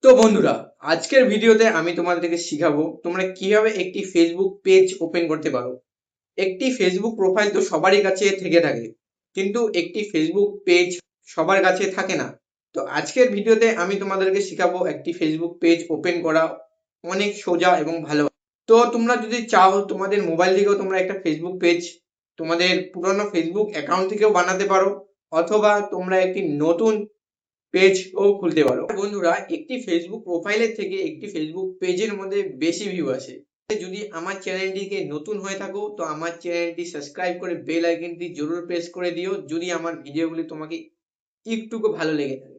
তো বন্ধুরা, আজকের ভিডিওতে আমি তোমাদেরকে শিখাবো তোমরা কিভাবে একটি ফেসবুক পেজ ওপেন করতে পারো। একটি ফেসবুক প্রোফাইল তো সবারই কাছে থেকে থাকে, কিন্তু একটি ফেসবুক পেজ সবার কাছে থাকে না। তো আজকের ভিডিওতে আমি তোমাদেরকে শিখাবো একটি ফেসবুক পেজ ওপেন করা অনেক সোজা এবং ভালো। তো তোমরা যদি চাও তোমাদের মোবাইল থেকেও তোমরা একটা ফেসবুক পেজ তোমাদের পুরনো ফেসবুক অ্যাকাউন্ট থেকেও বানাতে পারো, অথবা তোমরা একটি নতুন পেজ ও খুলতে পারো। বন্ধুরা, একটি ফেসবুক প্রোফাইলের থেকে একটি ফেসবুক পেজের মধ্যে বেশি ভিউ আসে। যদি আমার চ্যানেলটিকে নতুন হয়ে থাকো তো আমার চ্যানেলটি সাবস্ক্রাইব করে বেল আইকনটি জরুর প্রেস করে দিও, যদি আমার ভিডিওগুলি তোমাকে একটুকু ভালো লেগে থাকে।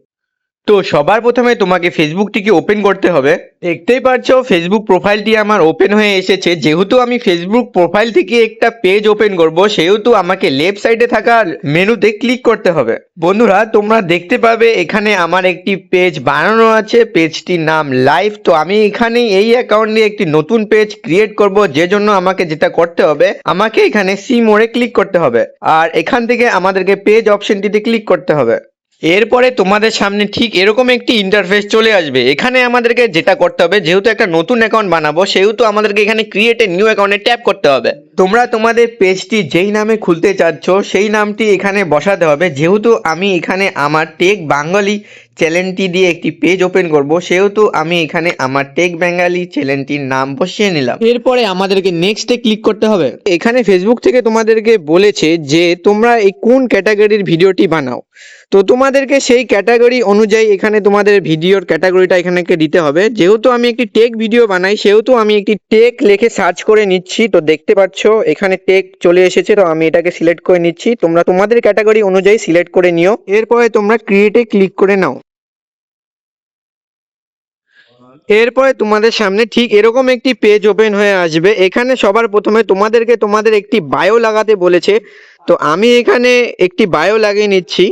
তো সবার প্রথমে তোমাকে ফেসবুকটিকে ওপেন করতে হবে। দেখতেই পাচ্ছ ফেসবুক প্রোফাইলটি আমার ওপেন হয়ে এসেছে। যেহেতু আমি ফেসবুক প্রোফাইল থেকে একটা পেজ ওপেন করব, সেহেতু আমাকে লেফট সাইডে থাকা মেনুতে ক্লিক করতে হবে। বন্ধুরা, তোমরা দেখতে পাবে এখানে আমার একটি পেজ বানানো আছে, পেজটির নাম লাইভ। তো আমি এখানে এই অ্যাকাউন্ট নিয়ে একটি নতুন পেজ ক্রিয়েট করব, যে জন্য আমাকে যেটা করতে হবে, আমাকে এখানে সি মোড়ে ক্লিক করতে হবে, আর এখান থেকে আমাদেরকে পেজ অপশনটিতে ক্লিক করতে হবে। এরপরে তোমাদের সামনে ঠিক এরকম একটি ইন্টারফেস চলে আসবে। এখানে আমাদেরকে যেটা করতে হবে, যেহেতু একটা নতুন অ্যাকাউন্ট বানাবো, সেহেতু আমাদেরকে এখানে ক্রিয়েট এ নিউ অ্যাকাউন্টে ট্যাপ করতে হবে। তোমরা তোমাদের পেজটি যেই নামে খুলতে চাচ্ছ সেই নামটি এখানে বসাতে হবে। যেহেতু আমি এখানে আমার টেক বাঙালি চ্যানেলটি দিয়ে একটি পেজ ওপেন করব, সেহেতু আমি এখানে আমার টেক বাঙালি চ্যানেলটির নাম বসিয়ে নিলাম। এরপরে আমাদেরকে নেক্সটে ক্লিক করতে হবে। এখানে ফেসবুক থেকে তোমাদেরকে বলেছে যে তোমরা এই কোন ক্যাটাগরির ভিডিওটি বানাও, তো তোমাদেরকে সেই ক্যাটাগরি অনুযায়ী এখানে তোমাদের ভিডিওর ক্যাটাগরিটা এখানে দিতে হবে। যেহেতু আমি একটি টেক ভিডিও বানাই, সেহেতু আমি একটি টেক লিখে সার্চ করে নিচ্ছি। তো দেখতে পাচ্ছ এখানে টেক চলে এসেছে, তো আমি এটাকে সিলেক্ট করে নিচ্ছি। তোমরা তোমাদের ক্যাটাগরি অনুযায়ী সিলেক্ট করে নিও। এরপরে তোমরা ক্রিয়েটে ক্লিক করে নাও। এরপরে তোমাদের সামনে ঠিক এরকম একটি পেজ ওপেন হয়ে আসবে। এখানে সবার প্রথমে তোমাদেরকে তোমাদের একটি বায়ো লাগাতে বলেছে। তো আমি এখানে একটি বায়ো লাগিয়ে নিচ্ছি।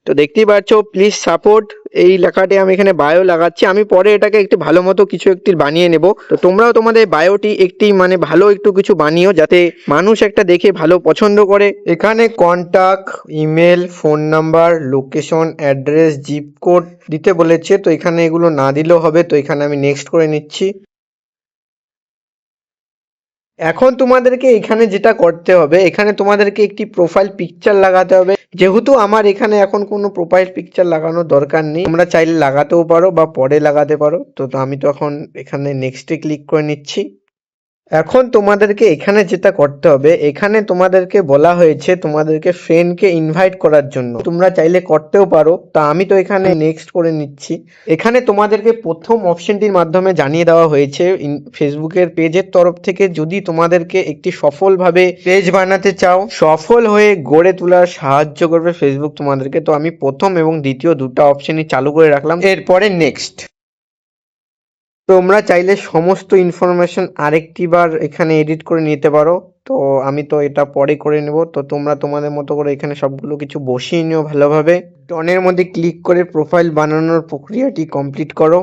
তো দেখতেই পাচ্ছ প্লিজ সাপোর্ট, এই লেখাটি আমি এখানে বায়ো লাগাচ্ছি। আমি পরে এটাকে একটু ভালো মতো কিছু একটি বানিয়ে নেব। তো তোমরাও তোমাদের বায়োটি একটি ভালো একটু কিছু বানিও, যাতে মানুষ একটা দেখে ভালো পছন্দ করে। এখানে contact, email, phone number, location, address, zip code দিতে বলেছে। তো এখানে এগুলো না দিলেও হবে। তো এখানে আমি নেক্সট করে নিচ্ছি। এখন তোমাদেরকে এখানে যেটা করতে হবে, এখানে তোমাদেরকে একটি প্রোফাইল পিকচার লাগাতে হবে। যেহেতু আমার এখানে এখন কোনো প্রোফাইল পিকচার লাগানোর দরকার নেই, তোমরা চাইলে লাগাতেও পারো বা পরে লাগাতে পারো। তো আমি তো এখন এখানে নেক্সটে ক্লিক করে নিচ্ছি। এখন তোমাদেরকে এখানে যেটা করতে হবে, এখানে তোমাদেরকে বলা হয়েছে তোমাদেরকে ফ্রেন্ডকে ইনভাইট করার জন্য। তোমরা চাইলে করতেও পারো। তা আমি তো এখানে নেক্সট করে নিচ্ছি। এখানে তোমাদেরকে প্রথম অপশনটির মাধ্যমে জানিয়ে দেওয়া হয়েছে ফেসবুকের পেজের তরফ থেকে, যদি তোমাদেরকে একটি সফলভাবে পেজ বানাতে চাও, সফল হয়ে গড়ে তোলার সাহায্য করবে ফেসবুক তোমাদেরকে। তো আমি প্রথম এবং দ্বিতীয় দুটো অপশনই চালু করে রাখলাম। এরপরে নেক্সট। তোমরা চাইলে সমস্ত ইনফরমেশন আরেকটি বার এখানে এডিট করে নিতে পারো। তো আমি তো এটা পরে করে নেব। তো তোমরা তোমাদের মতো করে এখানে সবগুলো কিছু বসিয়ে নিও ভালোভাবে। ডনের মধ্যে ক্লিক করে প্রোফাইল বানানোর প্রক্রিয়াটি কমপ্লিট করো।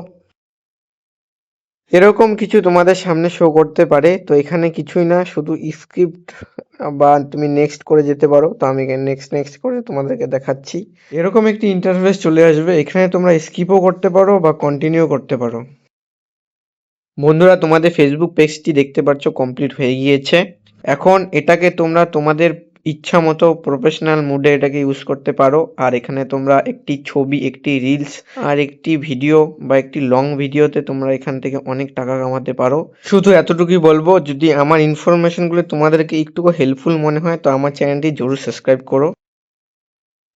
এরকম কিছু তোমাদের সামনে শো করতে পারে। তো এখানে কিছুই না, শুধু স্ক্রিপ্ট বা তুমি নেক্সট করে যেতে পারো। তো আমি নেক্সট নেক্সট করে তোমাদেরকে দেখাচ্ছি। এরকম একটি ইন্টারফেস চলে আসবে। এখানে তোমরা স্কিপও করতে পারো বা কন্টিনিউ করতে পারো। বন্ধুরা, তোমাদের ফেসবুক পেজটি দেখতে পাচ্ছ কমপ্লিট হয়ে গিয়েছে। এখন এটাকে তোমরা তোমাদের ইচ্ছা মতো প্রফেশনাল মুডে এটাকে ইউজ করতে পারো। আর এখানে তোমরা একটি ছবি, একটি রিলস আর একটি ভিডিও বা একটি লং ভিডিওতে তোমরা এখান থেকে অনেক টাকা কামাতে পারো। শুধু এতটুকুই বলবো, যদি আমার ইনফরমেশনগুলো তোমাদেরকে একটু হেল্পফুল মনে হয় তো আমার চ্যানেলটি জরুর সাবস্ক্রাইব করো।